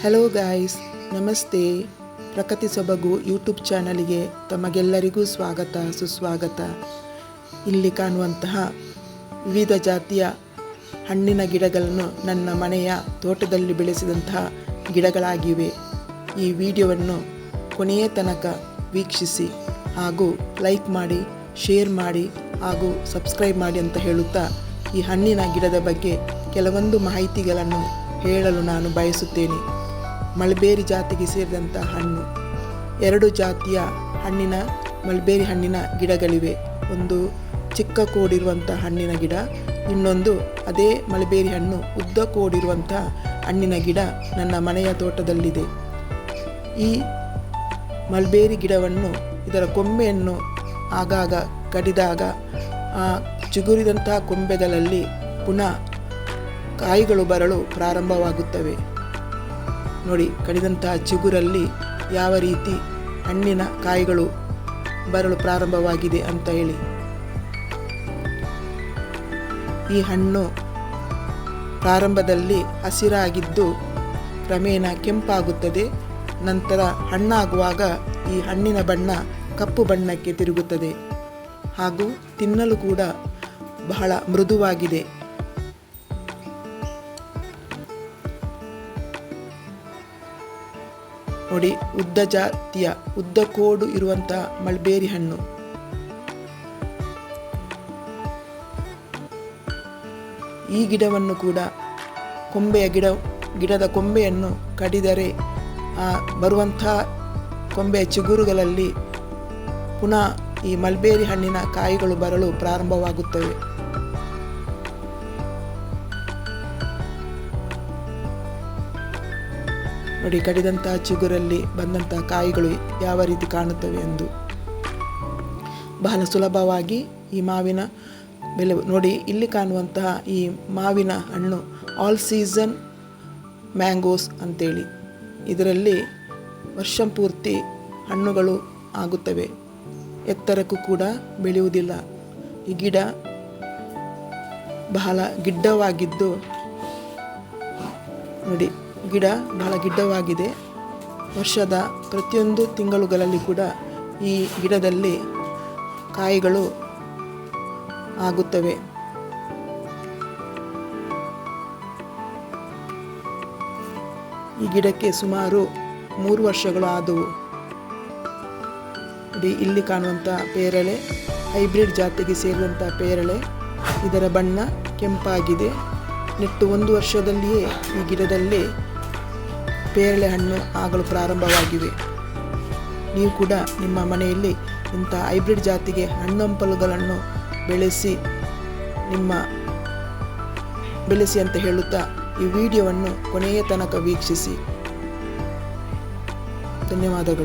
Hello guys, ನಮಸ್ತೆ. ಪ್ರಕೃತಿ ಸೊಬಗು ಯೂಟ್ಯೂಬ್ ಚಾನಲ್ಗೆ ತಮಗೆಲ್ಲರಿಗೂ ಸ್ವಾಗತ ಸುಸ್ವಾಗತ. ಇಲ್ಲಿ ಕಾಣುವಂತಹ ವಿವಿಧ ಜಾತಿಯ ಹಣ್ಣಿನ ಗಿಡಗಳನ್ನು ನನ್ನ ಮನೆಯ ತೋಟದಲ್ಲಿ ಬೆಳೆಸಿದಂತಹ ಗಿಡಗಳಾಗಿವೆ. ಈ ವಿಡಿಯೋವನ್ನು ಕೊನೆಯ ತನಕ ವೀಕ್ಷಿಸಿ ಹಾಗೂ ಲೈಕ್ ಮಾಡಿ, ಶೇರ್ ಮಾಡಿ ಹಾಗೂ ಸಬ್ಸ್ಕ್ರೈಬ್ ಮಾಡಿ ಅಂತ ಹೇಳುತ್ತಾ ಈ ಹಣ್ಣಿನ ಗಿಡದ ಬಗ್ಗೆ ಕೆಲವೊಂದು ಮಾಹಿತಿಗಳನ್ನು ಹೇಳಲು ನಾನು ಬಯಸುತ್ತೇನೆ. ಮಲ್ಬೇರಿ ಜಾತಿಗೆ ಸೇರಿದಂಥ ಹಣ್ಣು. 2 ಜಾತಿಯ ಹಣ್ಣಿನ ಮಲ್ಬೇರಿ ಹಣ್ಣಿನ ಗಿಡಗಳಿವೆ. ಒಂದು ಚಿಕ್ಕ ಕೋಡಿರುವಂಥ ಹಣ್ಣಿನ ಗಿಡ, ಇನ್ನೊಂದು ಅದೇ ಮಲ್ಬೇರಿ ಹಣ್ಣು ಉದ್ದ ಕೋಡಿರುವಂಥ ಹಣ್ಣಿನ ಗಿಡ ನನ್ನ ಮನೆಯ ತೋಟದಲ್ಲಿದೆ. ಈ ಮಲ್ಬೇರಿ ಗಿಡವನ್ನು ಇದರ ಕೊಂಬೆಯನ್ನು ಆಗಾಗ ಕಡಿದಾಗ ಆ ಚಿಗುರಿದಂತಹ ಕೊಂಬೆಗಳಲ್ಲಿ ಪುನಃ ಕಾಯಿಗಳು ಬರಲು ಪ್ರಾರಂಭವಾಗುತ್ತವೆ. ನೋಡಿ, ಕಡಿದಂತಹ ಚಿಗುರಲ್ಲಿ ಯಾವ ರೀತಿ ಹಣ್ಣಿನ ಕಾಯಿಗಳು ಬರಲು ಪ್ರಾರಂಭವಾಗಿದೆ ಅಂತ ಹೇಳಿ. ಈ ಹಣ್ಣು ಪ್ರಾರಂಭದಲ್ಲಿ ಹಸಿರಾಗಿದ್ದು ಕ್ರಮೇಣ ಕೆಂಪಾಗುತ್ತದೆ. ನಂತರ ಹಣ್ಣಾಗುವಾಗ ಈ ಹಣ್ಣಿನ ಬಣ್ಣ ಕಪ್ಪು ಬಣ್ಣಕ್ಕೆ ತಿರುಗುತ್ತದೆ ಹಾಗೂ ತಿನ್ನಲು ಕೂಡ ಬಹಳ ಮೃದುವಾಗಿದೆ. ನೋಡಿ, ಉದ್ದ ಜಾತಿಯ ಉದ್ದ ಕೋಡು ಇರುವಂತಹ ಮಲ್ಬೇರಿ ಹಣ್ಣು. ಈ ಗಿಡವನ್ನು ಕೂಡ ಗಿಡದ ಕೊಂಬೆಯನ್ನು ಕಡಿದರೆ ಬರುವಂತಹ ಕೊಂಬೆಯ ಚಿಗುರುಗಳಲ್ಲಿ ಪುನಃ ಈ ಮಲ್ಬೇರಿ ಹಣ್ಣಿನ ಕಾಯಿಗಳು ಬರಲು ಪ್ರಾರಂಭವಾಗುತ್ತವೆ. ನೋಡಿ, ಕಡಿದಂತಹ ಚಿಗುರಲ್ಲಿ ಬಂದಂತಹ ಕಾಯಿಗಳು ಯಾವ ರೀತಿ ಕಾಣುತ್ತವೆ ಎಂದು. ಬಹಳ ಸುಲಭವಾಗಿ ಈ ಮಾವಿನ ಬೆಲೆ ನೋಡಿ. ಇಲ್ಲಿ ಕಾಣುವಂತಹ ಈ ಮಾವಿನ ಹಣ್ಣು ಆಲ್ ಸೀಸನ್ ಮ್ಯಾಂಗೋಸ್ ಅಂತೇಳಿ. ಇದರಲ್ಲಿ ವರ್ಷ ಪೂರ್ತಿ ಹಣ್ಣುಗಳು ಆಗುತ್ತವೆ. ಎತ್ತರಕ್ಕೂ ಕೂಡ ಬೆಳೆಯುವುದಿಲ್ಲ. ಈ ಗಿಡ ಬಹಳ ಗಿಡ್ಡವಾಗಿದ್ದು ನೋಡಿ, ಗಿಡ ಬಹಳ ಗಿಡ್ಡವಾಗಿದೆ. ವರ್ಷದ ಪ್ರತಿಯೊಂದು ತಿಂಗಳುಗಳಲ್ಲಿ ಕೂಡ ಈ ಗಿಡದಲ್ಲಿ ಕಾಯಿಗಳು ಆಗುತ್ತವೆ. ಈ ಗಿಡಕ್ಕೆ ಸುಮಾರು 3 ವರ್ಷಗಳು ಆದವು. ಇಲ್ಲಿ ಕಾಣುವಂಥ ಪೇರಳೆ ಹೈಬ್ರಿಡ್ ಜಾತಿಗೆ ಸೇರಿದಂಥ ಪೇರಳೆ. ಇದರ ಬಣ್ಣ ಕೆಂಪಾಗಿದೆ. ನೆಟ್ಟು 1 ವರ್ಷದಲ್ಲಿಯೇ ಈ ಗಿಡದಲ್ಲಿ ಪೇರಳೆ ಹಣ್ಣು ಆಗಲು ಪ್ರಾರಂಭವಾಗಿವೆ. ನೀವು ಕೂಡ ನಿಮ್ಮ ಮನೆಯಲ್ಲಿ ಇಂಥ ಹೈಬ್ರಿಡ್ ಜಾತಿಗೆ ಹಣ್ಣಂಪಲುಗಳನ್ನು ಬೆಳೆಸಿ ಅಂತ ಹೇಳುತ್ತಾ ಈ ವಿಡಿಯೋವನ್ನು ಕೊನೆಯ ತನಕ ವೀಕ್ಷಿಸಿ. ಧನ್ಯವಾದಗಳು.